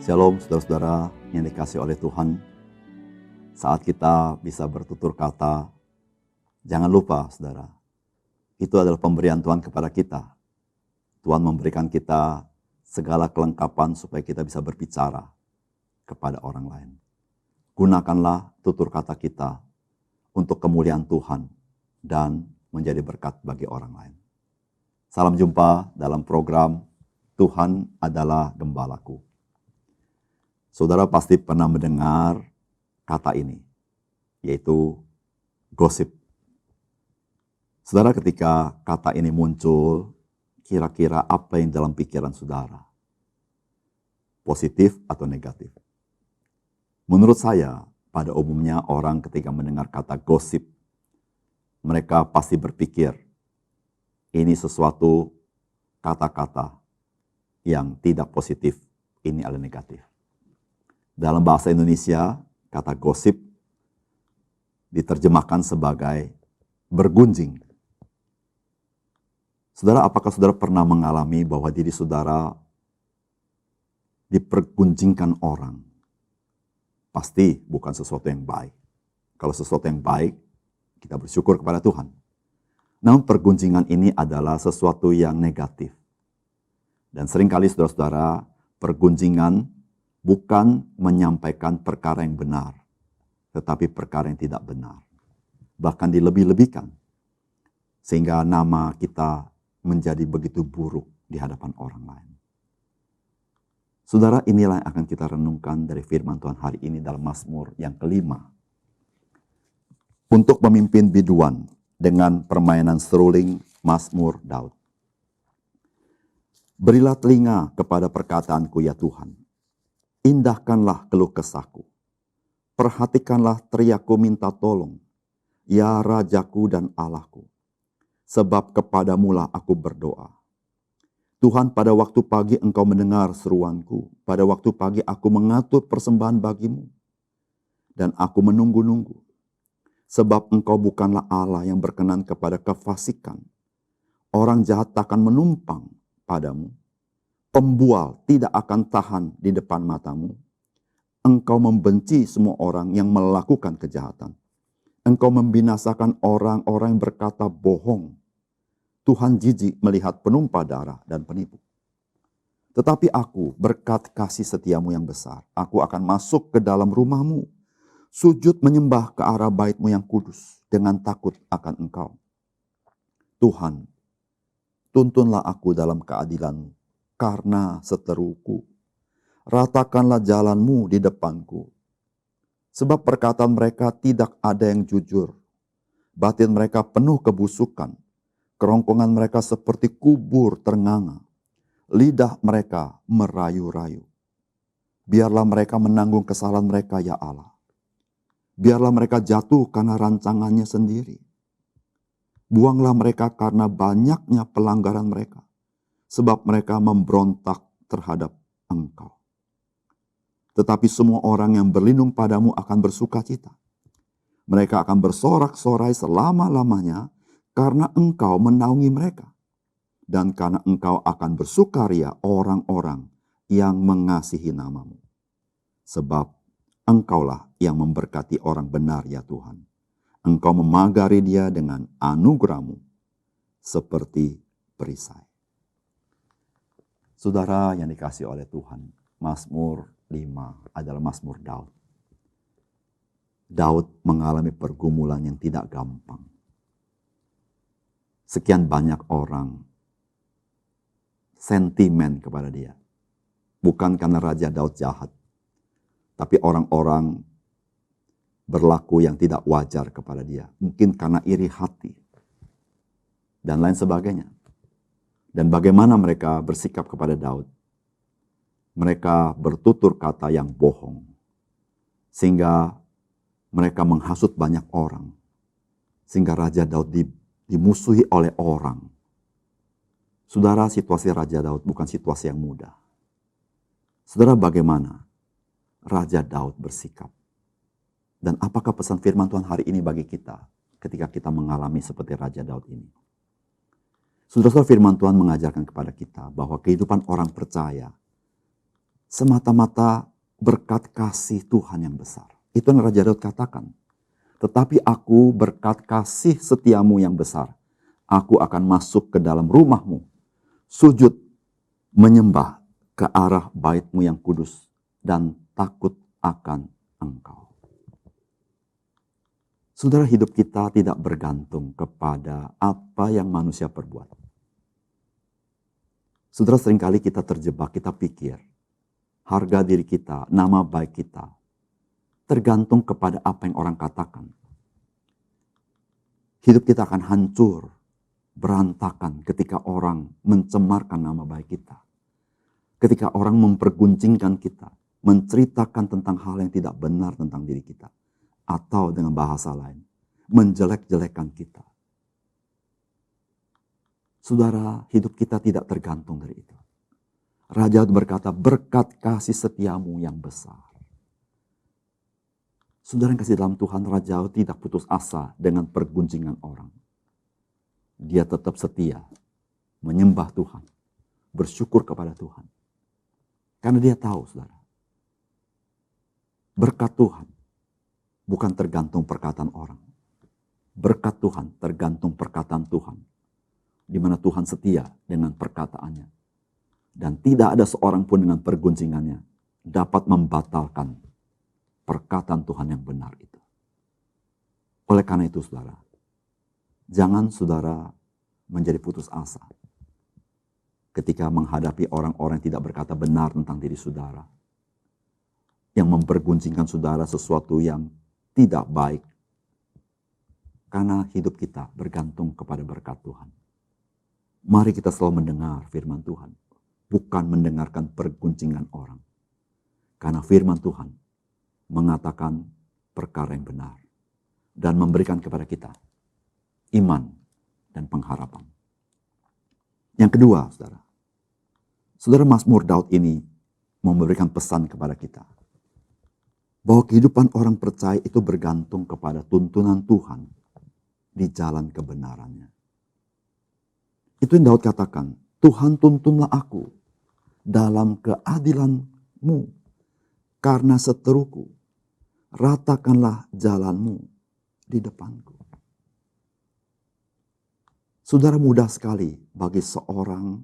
Shalom saudara-saudara yang dikasihi oleh Tuhan. Saat kita bisa bertutur kata, jangan lupa saudara, itu adalah pemberian Tuhan kepada kita. Tuhan memberikan kita segala kelengkapan supaya kita bisa berbicara kepada orang lain. Gunakanlah tutur kata kita untuk kemuliaan Tuhan dan menjadi berkat bagi orang lain. Salam jumpa dalam program Tuhan adalah Gembalaku. Saudara pasti pernah mendengar kata ini, yaitu gosip. Saudara, ketika kata ini muncul, kira-kira apa yang dalam pikiran saudara? Positif atau negatif? Menurut saya, pada umumnya orang ketika mendengar kata gosip, mereka pasti berpikir, ini sesuatu kata-kata yang tidak positif, ini adalah negatif. Dalam bahasa Indonesia, kata gosip diterjemahkan sebagai bergunjing. Saudara, apakah saudara pernah mengalami bahwa diri saudara dipergunjingkan orang? Pasti bukan sesuatu yang baik. Kalau sesuatu yang baik, kita bersyukur kepada Tuhan. Namun pergunjingan ini adalah sesuatu yang negatif. Dan seringkali saudara-saudara, pergunjingan bukan menyampaikan perkara yang benar, tetapi perkara yang tidak benar. Bahkan dilebih-lebihkan, sehingga nama kita menjadi begitu buruk di hadapan orang lain. Saudara, inilah yang akan kita renungkan dari firman Tuhan hari ini dalam Mazmur yang kelima. Untuk memimpin biduan dengan permainan seruling Mazmur Daud. Berilah telinga kepada perkataanku ya Tuhan. Indahkanlah keluh kesahku. Perhatikanlah teriakku minta tolong. Ya Rajaku dan Allahku. Sebab kepadamulah aku berdoa. Tuhan, pada waktu pagi engkau mendengar seruanku. Pada waktu pagi aku mengatur persembahan bagimu. Dan aku menunggu-nunggu. Sebab engkau bukanlah Allah yang berkenan kepada kefasikan. Orang jahat takkan menumpang padamu. Pembual tidak akan tahan di depan matamu. Engkau membenci semua orang yang melakukan kejahatan. Engkau membinasakan orang-orang yang berkata bohong. Tuhan jijik melihat penumpah darah dan penipu. Tetapi aku, berkat kasih setiamu yang besar, aku akan masuk ke dalam rumahmu. Sujud menyembah ke arah baitmu yang kudus dengan takut akan engkau. Tuhan, tuntunlah aku dalam keadilanmu. Karena seteruku, ratakanlah jalanmu di depanku. Sebab perkataan mereka tidak ada yang jujur. Batin mereka penuh kebusukan. Kerongkongan mereka seperti kubur ternganga. Lidah mereka merayu-rayu. Biarlah mereka menanggung kesalahan mereka ya Allah. Biarlah mereka jatuh karena rancangannya sendiri. Buanglah mereka karena banyaknya pelanggaran mereka. Sebab mereka memberontak terhadap engkau. Tetapi semua orang yang berlindung padamu akan bersuka cita. Mereka akan bersorak-sorai selama-lamanya karena engkau menaungi mereka. Dan karena engkau akan bersukaria orang-orang yang mengasihi namamu. Sebab engkaulah yang memberkati orang benar ya Tuhan. Engkau memagari dia dengan anugerahmu seperti perisai. Saudara yang dikasihi oleh Tuhan, Mazmur 5 adalah Mazmur Daud. Daud mengalami pergumulan yang tidak gampang. Sekian banyak orang sentimen kepada dia. Bukan karena Raja Daud jahat, tapi orang-orang berlaku yang tidak wajar kepada dia. Mungkin karena iri hati dan lain sebagainya. Dan bagaimana mereka bersikap kepada Daud? Mereka bertutur kata yang bohong. Sehingga mereka menghasut banyak orang. Sehingga Raja Daud dimusuhi oleh orang. Saudara, situasi Raja Daud bukan situasi yang mudah. Saudara, bagaimana Raja Daud bersikap? Dan apakah pesan firman Tuhan hari ini bagi kita ketika kita mengalami seperti Raja Daud ini? Saudara-saudara, firman Tuhan mengajarkan kepada kita bahwa kehidupan orang percaya semata-mata berkat kasih Tuhan yang besar. Itu yang Raja Daud katakan. Tetapi aku berkat kasih setiamu yang besar, aku akan masuk ke dalam rumahmu, sujud, menyembah ke arah baitmu yang kudus, dan takut akan engkau. Saudara, hidup kita tidak bergantung kepada apa yang manusia perbuat. Saudara, seringkali kita terjebak, kita pikir, harga diri kita, nama baik kita, tergantung kepada apa yang orang katakan. Hidup kita akan hancur, berantakan ketika orang mencemarkan nama baik kita. Ketika orang memperguncingkan kita, menceritakan tentang hal yang tidak benar tentang diri kita. Atau dengan bahasa lain, menjelek-jelekan kita. Saudara, hidup kita tidak tergantung dari itu. Raja berkata, berkat kasih setiamu yang besar. Saudara yang kasih dalam Tuhan, Raja tidak putus asa dengan perguncingan orang. Dia tetap setia, menyembah Tuhan, bersyukur kepada Tuhan. Karena dia tahu, saudara, berkat Tuhan bukan tergantung perkataan orang. Berkat Tuhan tergantung perkataan Tuhan. Di mana Tuhan setia dengan perkataannya. Dan tidak ada seorang pun dengan perguncingannya dapat membatalkan perkataan Tuhan yang benar itu. Oleh karena itu, saudara, jangan saudara menjadi putus asa ketika menghadapi orang-orang yang tidak berkata benar tentang diri saudara, yang memperguncingkan saudara sesuatu yang tidak baik, karena hidup kita bergantung kepada berkat Tuhan. Mari kita selalu mendengar firman Tuhan, bukan mendengarkan perguncingan orang, karena firman Tuhan mengatakan perkara yang benar dan memberikan kepada kita iman dan pengharapan. Yang kedua, saudara Mazmur Daud ini memberikan pesan kepada kita bahwa kehidupan orang percaya itu bergantung kepada tuntunan Tuhan di jalan kebenarannya. Itu yang Daud katakan, Tuhan tuntunlah aku dalam keadilan-Mu, karena seteruku, ratakanlah jalanmu di depanku. Saudara, mudah sekali bagi seorang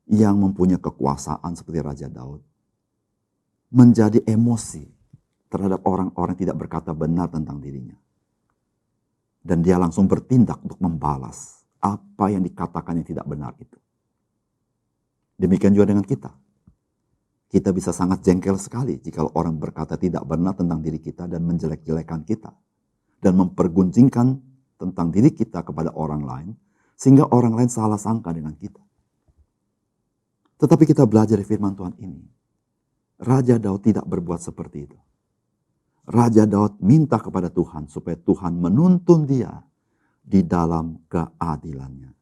yang mempunyai kekuasaan seperti Raja Daud menjadi emosi terhadap orang-orang yang tidak berkata benar tentang dirinya. Dan dia langsung bertindak untuk membalas apa yang dikatakan yang tidak benar itu. Demikian juga dengan kita. Kita bisa sangat jengkel sekali jika orang berkata tidak benar tentang diri kita dan menjelek-jelekan kita. Dan memperguncingkan tentang diri kita kepada orang lain, sehingga orang lain salah sangka dengan kita. Tetapi kita belajar dari firman Tuhan ini. Raja Daud tidak berbuat seperti itu. Raja Daud minta kepada Tuhan supaya Tuhan menuntun dia di dalam keadilannya.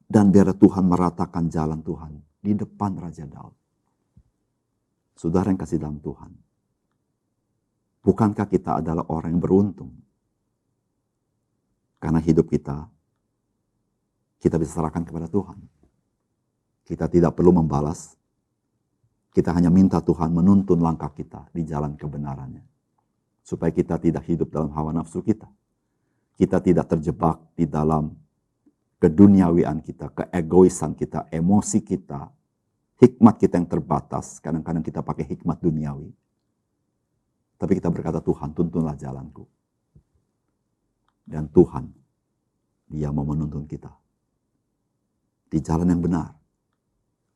Dan biar Tuhan meratakan jalan Tuhan di depan Raja Daud. Saudara yang kasih dalam Tuhan, bukankah kita adalah orang yang beruntung? Karena hidup kita bisa serahkan kepada Tuhan. Kita tidak perlu membalas, kita hanya minta Tuhan menuntun langkah kita di jalan kebenarannya. Supaya kita tidak hidup dalam hawa nafsu kita. Kita tidak terjebak di dalam keduniawian kita, keegoisan kita, emosi kita, hikmat kita yang terbatas. Kadang-kadang kita pakai hikmat duniawi. Tapi kita berkata, Tuhan tuntunlah jalanku. Dan Tuhan, dia mau menuntun kita di jalan yang benar.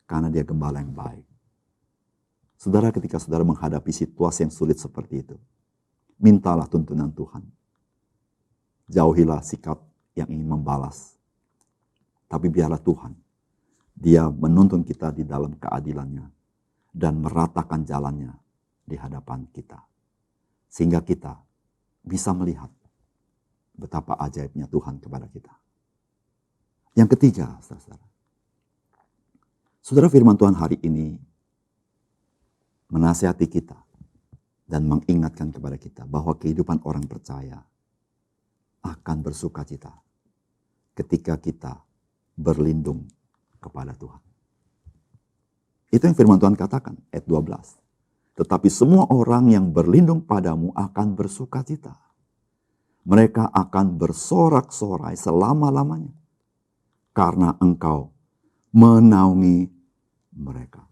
Karena dia gembala yang baik. Saudara, ketika saudara menghadapi situasi yang sulit seperti itu, mintalah tuntunan Tuhan. Jauhilah sikap yang ingin membalas. Tapi biarlah Tuhan, dia menuntun kita di dalam keadilannya dan meratakan jalannya di hadapan kita. Sehingga kita bisa melihat betapa ajaibnya Tuhan kepada kita. Yang ketiga, saudara, firman Tuhan hari ini menasihati kita dan mengingatkan kepada kita bahwa kehidupan orang percaya akan bersuka cita ketika kita berlindung kepada Tuhan. Itu yang firman Tuhan katakan, ayat 12. Tetapi semua orang yang berlindung padamu akan bersuka cita. Mereka akan bersorak-sorai selama-lamanya. Karena engkau menaungi mereka.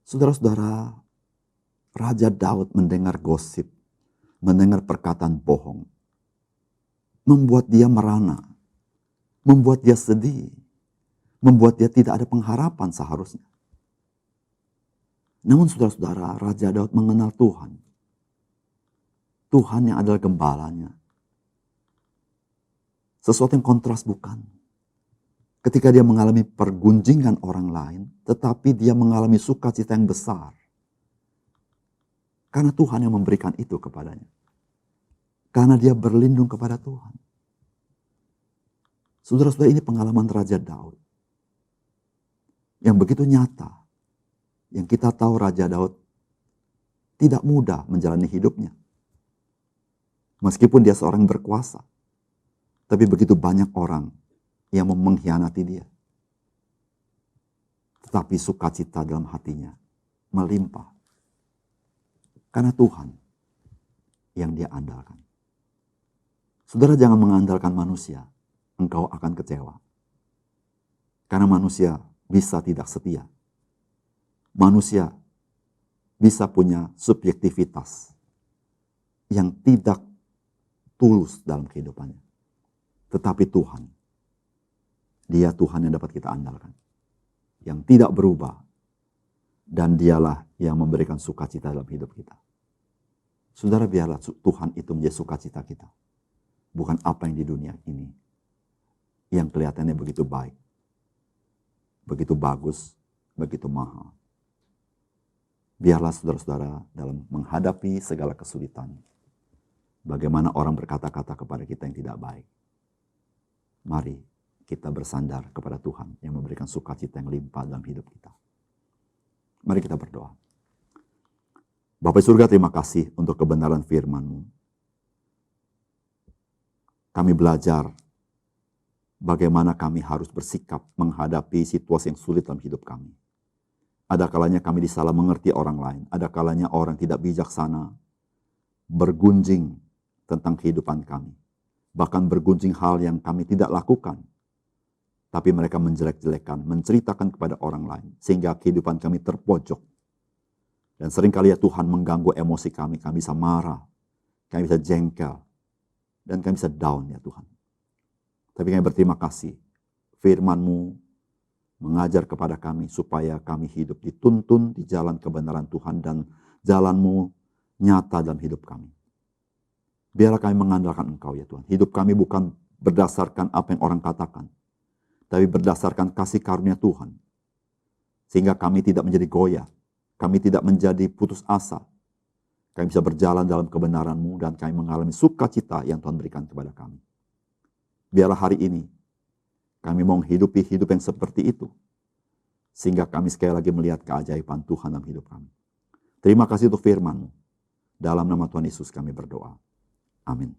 Saudara-saudara, Raja Daud mendengar gosip, mendengar perkataan bohong. Membuat dia merana, membuat dia sedih, membuat dia tidak ada pengharapan seharusnya. Namun saudara-saudara, Raja Daud mengenal Tuhan. Tuhan yang adalah gembalanya. Sesuatu yang kontras bukan. Ketika dia mengalami pergunjingan orang lain, tetapi dia mengalami sukacita yang besar. Karena Tuhan yang memberikan itu kepadanya. Karena dia berlindung kepada Tuhan. Saudara-saudara, ini pengalaman Raja Daud. Yang begitu nyata. Yang kita tahu Raja Daud tidak mudah menjalani hidupnya. Meskipun dia seorang berkuasa. Tapi begitu banyak orang yang mengkhianati dia. Tetapi sukacita dalam hatinya melimpah. Karena Tuhan yang dia andalkan. Saudara, jangan mengandalkan manusia. Engkau akan kecewa. Karena manusia bisa tidak setia. Manusia bisa punya subjektivitas yang tidak tulus dalam kehidupannya. Tetapi Tuhan, Dia Tuhan yang dapat kita andalkan. Yang tidak berubah. Dan dialah yang memberikan sukacita dalam hidup kita. Saudara, biarlah Tuhan itu menjadi sukacita kita. Bukan apa yang di dunia ini. Yang kelihatannya begitu baik. Begitu bagus. Begitu mahal. Biarlah saudara-saudara dalam menghadapi segala kesulitan. Bagaimana orang berkata-kata kepada kita yang tidak baik. Mari kita bersandar kepada Tuhan yang memberikan sukacita yang limpah dalam hidup kita. Mari kita berdoa. Bapa surga, terima kasih untuk kebenaran firman-Mu. Kami belajar bagaimana kami harus bersikap menghadapi situasi yang sulit dalam hidup kami. Ada kalanya kami disalah mengerti orang lain. Ada kalanya orang tidak bijaksana bergunjing tentang kehidupan kami. Bahkan bergunjing hal yang kami tidak lakukan. Tapi mereka menjelek-jelekan, menceritakan kepada orang lain. Sehingga kehidupan kami terpojok. Dan seringkali ya Tuhan mengganggu emosi kami. Kami bisa marah. Kami bisa jengkel. Dan kami bisa down ya Tuhan. Tapi kami berterima kasih. Firman-Mu mengajar kepada kami supaya kami hidup dituntun di jalan kebenaran Tuhan. Dan jalan-Mu nyata dalam hidup kami. Biarlah kami mengandalkan Engkau ya Tuhan. Hidup kami bukan berdasarkan apa yang orang katakan. Tapi berdasarkan kasih karunia Tuhan. Sehingga kami tidak menjadi goyah. Kami tidak menjadi putus asa. Kami bisa berjalan dalam kebenaran-Mu. Dan kami mengalami sukacita yang Tuhan berikan kepada kami. Biarlah hari ini kami mau menghidupi hidup yang seperti itu. Sehingga kami sekali lagi melihat keajaiban Tuhan dalam hidup kami. Terima kasih untuk firman-Mu. Dalam nama Tuhan Yesus kami berdoa. Amin.